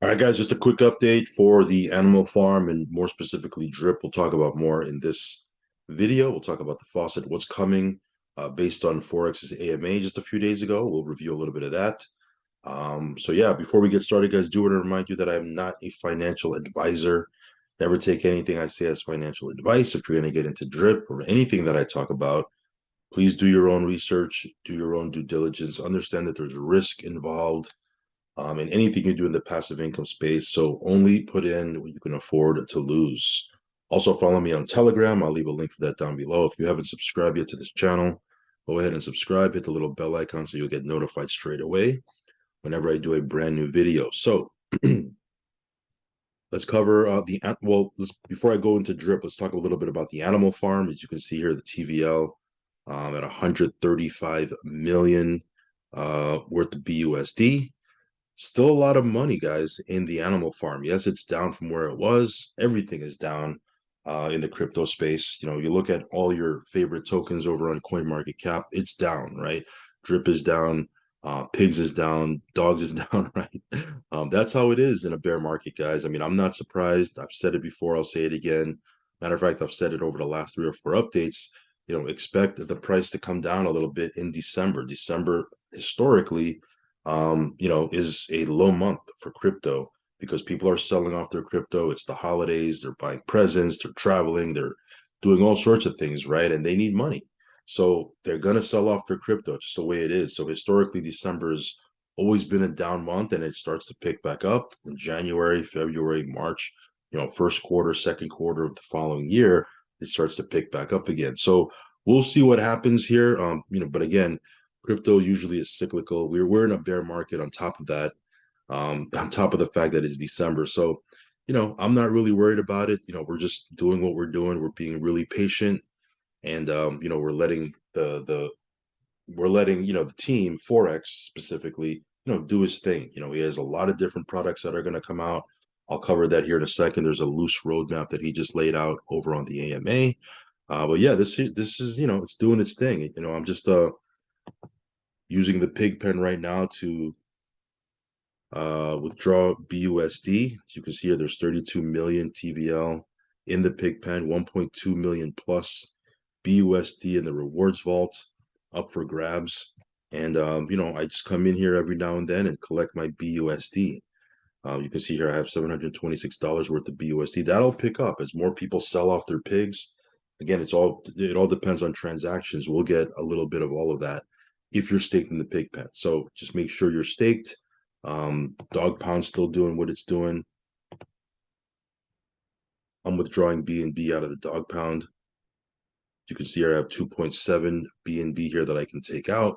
All right, guys, just a quick update for the animal farm and more specifically drip. We'll talk about more in this video. We'll talk about the faucet, what's coming based on Forex's AMA just a few days ago. We'll review a little bit of that. So yeah, before we get started, guys, do want to remind you that I'm not a financial advisor. Never take anything I say as financial advice. If you're going to get into drip or anything that I talk about, please do your own research, do your own due diligence, understand that there's risk involved in anything you do in the passive income space. So only put in what you can afford to lose. Also, follow me on Telegram. I'll leave a link for that down below. If you haven't subscribed yet to this channel, go ahead and subscribe. Hit the little bell icon so you'll get notified straight away whenever I do a brand new video. So let's cover before I go into drip, let's talk a little bit about the animal farm. As you can see here, the TVL at 135 million worth of BUSD. Still a lot of money, guys, in the animal farm. Yes, it's down from where it was. Everything is down in the crypto space. You know, you look at all your favorite tokens over on CoinMarketCap, it's down, right? Drip is down, pigs is down, dogs is down, right? That's how it is in a bear market, guys. I mean, I'm not surprised. I've said it before. I'll say it again. Matter of fact, I've said it over the last 3 or 4 updates. You know, expect the price to come down a little bit in December. December historically is a low month for crypto because people are selling off their crypto. It's the holidays, they're buying presents, they're traveling, they're doing all sorts of things, right? And they need money. So they're going to sell off their crypto just the way it is. So historically, December has always been a down month and it starts to pick back up in January, February, March, first quarter, second quarter of the following year, it starts to pick back up again. So we'll see what happens here. But again, crypto usually is cyclical. We're in a bear market on top of that, on top of the fact that it's December. So, I'm not really worried about it. We're just doing what we're doing. We're being really patient, and we're letting the team Forex specifically, do his thing. He has a lot of different products that are going to come out. I'll cover that here in a second. There's a loose roadmap that he just laid out over on the AMA. But yeah, this is it's doing its thing. I'm just using the pig pen right now to withdraw BUSD. As you can see here, there's 32 million TVL in the pig pen, 1.2 million plus BUSD in the rewards vault up for grabs. And, I just come in here every now and then and collect my BUSD. You can see here I have $726 worth of BUSD. That'll pick up as more people sell off their pigs. Again, it all depends on transactions. We'll get a little bit of all of that if you're staked in the pig pen. So just make sure you're staked. Dog pound's still doing what it's doing. I'm withdrawing BNB out of the dog pound. You can see here I have 2.7 BNB here that I can take out.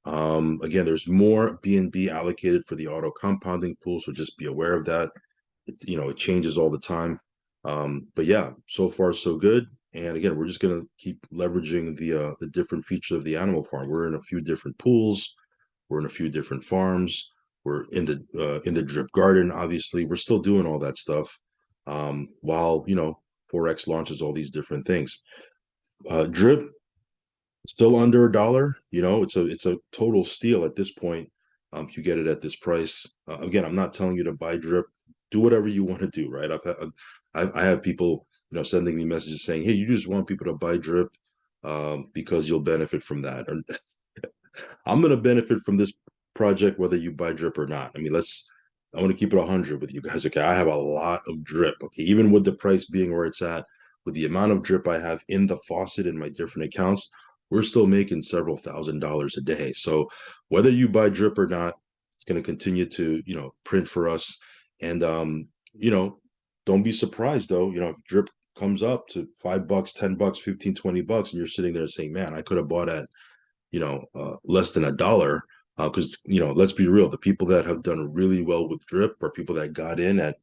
Again, there's more BNB allocated for the auto compounding pool, so just be aware of that. It changes all the time. But yeah, so far so good. And again, we're just gonna keep leveraging the different features of the animal farm. We're in a few different pools, we're in a few different farms, we're in the drip garden. Obviously, we're still doing all that stuff while Forex launches all these different things. Drip still under $1. It's a total steal at this point. If you get it at this price, again, I'm not telling you to buy drip. Do whatever you want to do, right? I have people sending me messages saying, "Hey, you just want people to buy drip because you'll benefit from that." Or I'm going to benefit from this project whether you buy drip or not. I mean, I want to keep it 100 with you guys. Okay, I have a lot of drip. Okay, even with the price being where it's at, with the amount of drip I have in the faucet in my different accounts, we're still making several $1,000s a day. So whether you buy drip or not, it's going to continue to print for us. And don't be surprised though. If drip comes up to $5, $10, 15, $20, and you're sitting there saying, "Man, I could have bought at less than $1." Because let's be real, the people that have done really well with drip are people that got in at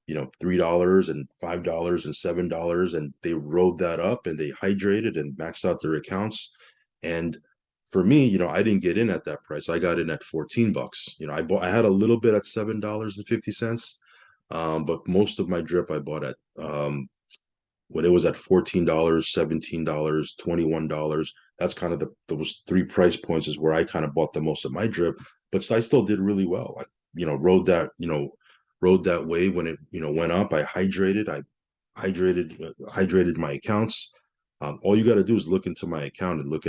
$3 and $5 and $7, and they rode that up and they hydrated and maxed out their accounts. And for me, I didn't get in at that price. I got in at $14. I had a little bit at $7.50. But most of my drip I bought at when it was at $14, $17, $21. That's kind of those three price points is where I kind of bought the most of my drip, but I still did really well. I rode that, rode that wave when it went up. I hydrated my accounts. All you got to do is look into my account and look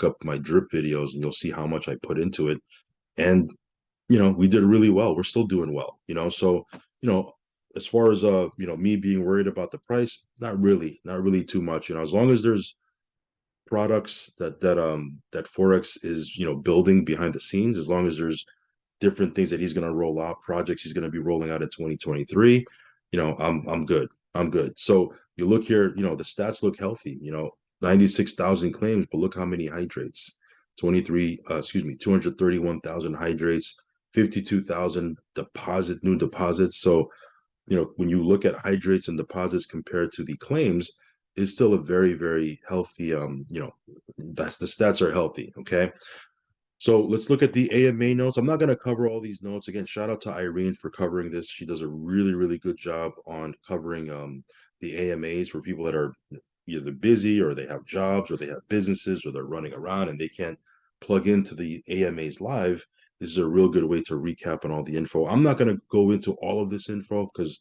up my drip videos, and you'll see how much I put into it. And we did really well. We're still doing well. So as far as me being worried about the price, not really too much. As long as there's products that Forex is building behind the scenes, as long as there's different things that he's going to roll out, projects he's going to be rolling out in 2023, I'm good. I'm good. So you look here, the stats look healthy, 96,000 claims, but look how many hydrates. 231,000 hydrates, 52,000 new deposits. So, when you look at hydrates and deposits compared to the claims, it's still a very, very healthy, that's the stats are healthy. Okay. So let's look at the AMA notes. I'm not going to cover all these notes. Again, shout out to Irene for covering this. She does a really, really good job on covering the AMAs for people that are either busy or they have jobs or they have businesses or they're running around and they can't plug into the AMAs live. This is a real good way to recap on all the info. I'm not going to go into all of this info because,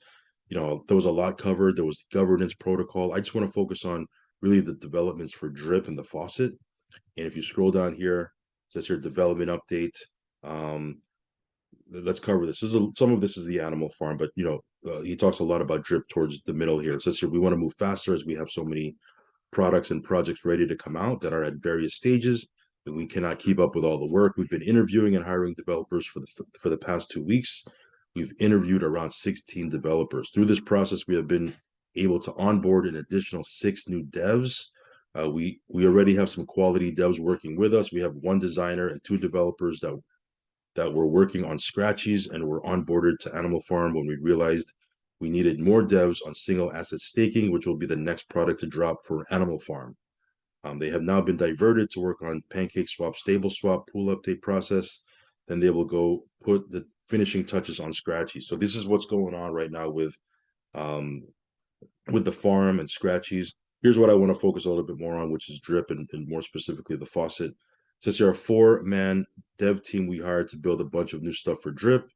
there was a lot covered. There was governance protocol. I just want to focus on really the developments for drip and the faucet. And if you scroll down here, it says here development update. Let's cover this. Some of this is the animal farm, but he talks a lot about drip towards the middle here. It says here we want to move faster as we have so many products and projects ready to come out that are at various stages, and we cannot keep up with all the work. We've been interviewing and hiring developers for the past 2 weeks. We've interviewed around 16 developers. Through this process, we have been able to onboard an additional 6 new devs. We already have some quality devs working with us. We have 1 designer and 2 developers that were working on scratchies and were onboarded to Animal Farm when we realized we needed more devs on single asset staking, which will be the next product to drop for Animal Farm. They have now been diverted to work on Pancake Swap, Stable Swap, pool update process. Then they will go put the finishing touches on Scratchy. So this is what's going on right now with the farm and Scratchies. Here's what I want to focus a little bit more on, which is drip and more specifically the faucet. Since there are 4-man dev team we hired to build a bunch of new stuff for drip.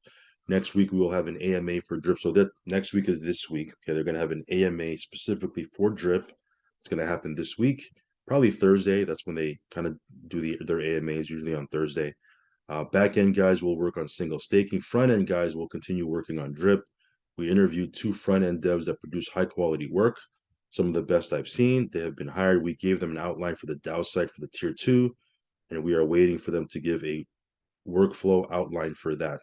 Next week we will have an AMA for drip. So that next week is this week. Okay, they're going to have an AMA specifically for drip. It's going to happen this week, probably Thursday. That's when they kind of do their AMAs, usually on Thursday. Back end guys will work on single staking. Front end guys will continue working on drip. We interviewed 2 front end devs that produce high quality work, some of the best I've seen. They have been hired. We gave them an outline for the DAO site for the tier 2, and we are waiting for them to give a workflow outline for that.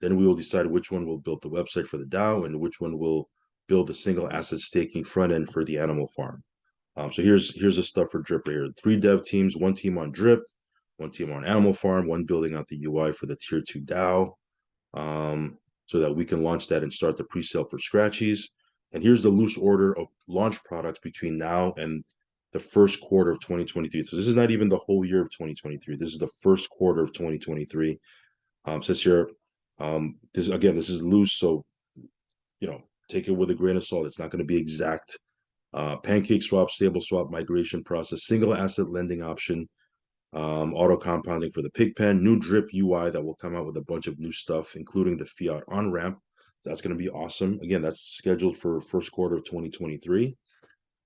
Then we will decide which one will build the website for the DAO and which one will build the single asset staking front end for the animal farm. So here's the stuff for drip right here. 3 dev teams, 1 team on drip, 1 team on animal farm, 1 building out the UI for the tier 2 DAO, so that we can launch that and start the pre-sale for scratchies. And here's the loose order of launch products between now and the first quarter of 2023. So this is not even the whole year of 2023. This is the first quarter of 2023. Says here, this is loose, so take it with a grain of salt. It's not going to be exact. Pancake swap, stable swap, migration process, single asset lending option, auto compounding for the pig pen, new drip UI that will come out with a bunch of new stuff, including the fiat on ramp. That's going to be awesome. Again, that's scheduled for first quarter of 2023.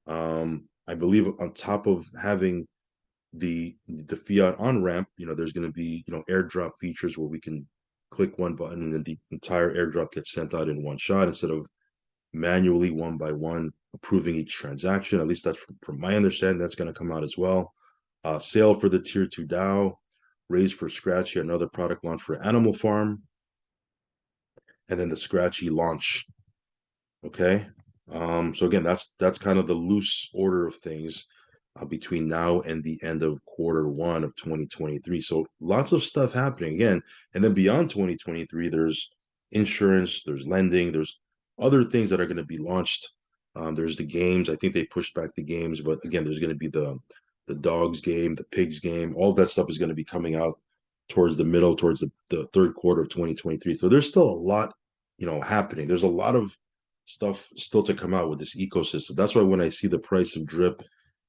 I believe on top of having the fiat on ramp, there's going to be airdrop features where we can click one button and then the entire airdrop gets sent out in one shot instead of manually one by one approving each transaction. At least that's from my understanding, that's going to come out as well. Sale for the tier 2 DAO, raise for Scratchy, another product launch for Animal Farm, and then the Scratchy launch. Okay. So again, that's kind of the loose order of things between now and the end of quarter 1 of 2023. So lots of stuff happening again. And then beyond 2023, there's insurance, there's lending, there's other things that are going to be launched. There's the games. I think they pushed back the games, but again, there's going to be the dogs game, the pigs game. All that stuff is going to be coming out towards the third quarter of 2023. So there's still a lot, happening. There's a lot of stuff still to come out with this ecosystem. That's why when I see the price of drip,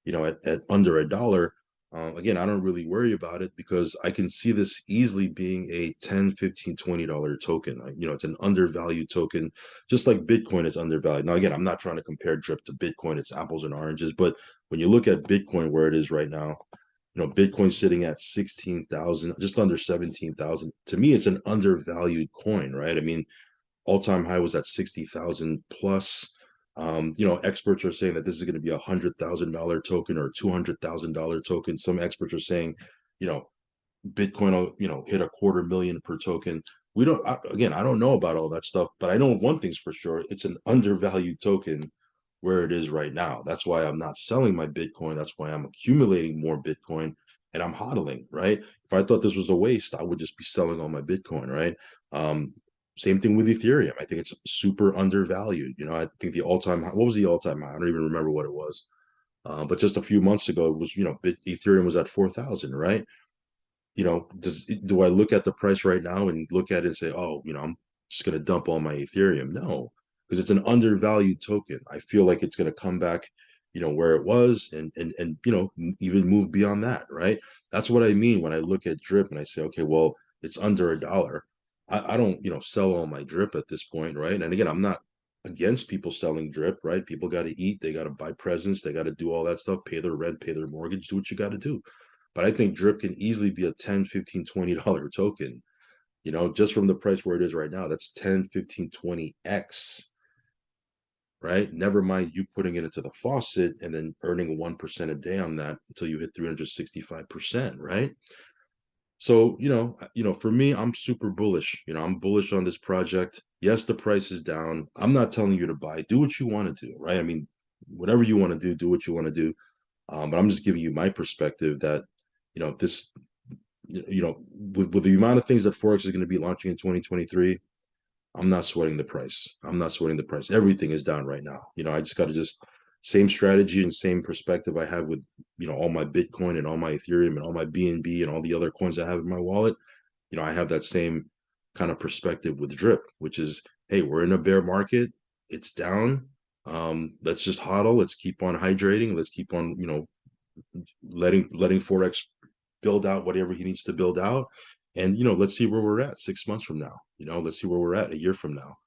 at under $1, Again, I don't really worry about it because I can see this easily being a 10, 15, $20 token. It's an undervalued token, just like Bitcoin is undervalued. Now, again, I'm not trying to compare DRIP to Bitcoin. It's apples and oranges. But when you look at Bitcoin, where it is right now, Bitcoin's sitting at 16,000, just under 17,000. To me, it's an undervalued coin, right? I mean, all-time high was at 60,000 plus. Experts are saying that this is going to be $100,000 token or $200,000 token. Some experts are saying, you know, Bitcoin will, hit 250,000 per token. Again, I don't know about all that stuff, but I know one thing's for sure. It's an undervalued token where it is right now. That's why I'm not selling my Bitcoin. That's why I'm accumulating more Bitcoin and I'm hodling, right? If I thought this was a waste, I would just be selling all my Bitcoin, right? Um, Same thing with Ethereum. I think it's super undervalued. I think the all-time high, what was the all-time high? I don't even remember what it was. But just a few months ago, it was, Ethereum was at 4,000, right? Do I look at the price right now and look at it and say, oh, I'm just going to dump all my Ethereum? No, because it's an undervalued token. I feel like it's going to come back, where it was and even move beyond that, right? That's what I mean when I look at drip and I say, okay, well, it's under $1. I don't, sell all my drip at this point, right? And again, I'm not against people selling drip, right? People got to eat, they got to buy presents, they got to do all that stuff, pay their rent, pay their mortgage, do what you got to do. But I think drip can easily be a 10, 15, $20 token, just from the price where it is right now. That's 10, 15, 20x, right? Never mind you putting it into the faucet and then earning 1% a day on that until you hit 365%, right? So, for me, I'm super bullish. I'm bullish on this project. Yes, the price is down. I'm not telling you to buy. Do what you want to do, right? I mean, whatever you want to do what you want to do. But I'm just giving you my perspective that, this with the amount of things that Forex is going to be launching in 2023, I'm not sweating the price. I'm not sweating the price. Everything is down right now. I just got to just same strategy and same perspective I have with, all my Bitcoin and all my Ethereum and all my BNB and all the other coins I have in my wallet. I have that same kind of perspective with Drip, which is, hey, we're in a bear market. It's down. Let's just hodl. Let's keep on hydrating. Let's keep on, letting Forex build out whatever he needs to build out. And, let's see where we're at 6 months from now. Let's see where we're at a year from now.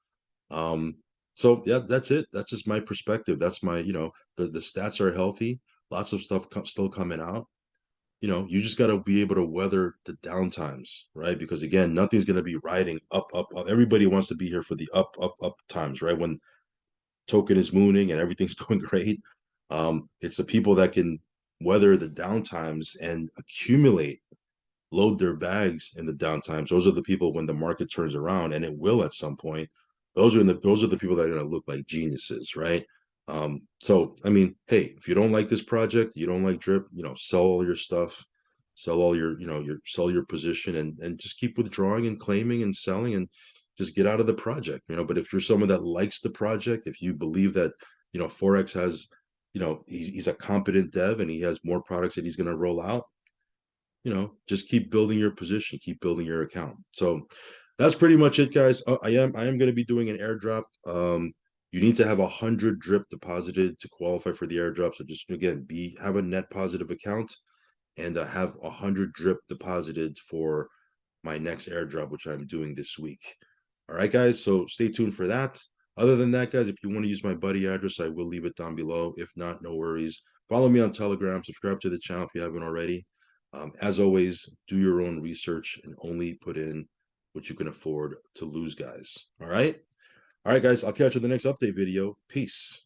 Um, so yeah, that's it. That's just my perspective. That's my, the stats are healthy. Lots of stuff still coming out. You just got to be able to weather the downtimes, right? Because again, nothing's going to be riding up, up, up. Everybody wants to be here for the up, up, up times, right? When token is mooning and everything's going great. It's the people that can weather the downtimes and accumulate, load their bags in the downtimes. Those are the people when the market turns around, and it will at some point. Those are the people that are going to look like geniuses, right? So I mean, hey, if you don't like this project, you don't like drip, sell all your stuff, sell all your, sell your position, and just keep withdrawing and claiming and selling and just get out of the project, But if you're someone that likes the project, if you believe that, Forex has, he's a competent dev and he has more products that he's going to roll out, just keep building your position, keep building your account. So that's pretty much it, guys. I am going to be doing an airdrop. You need to have 100 drip deposited to qualify for the airdrop. So just again, have a net positive account and have 100 drip deposited for my next airdrop, which I'm doing this week. All right, guys. So stay tuned for that. Other than that, guys, if you want to use my buddy address, I will leave it down below. If not, no worries. Follow me on Telegram. Subscribe to the channel if you haven't already. As always, do your own research and only put in what you can afford to lose, guys. All right? All right, guys. I'll catch you in the next update video. Peace.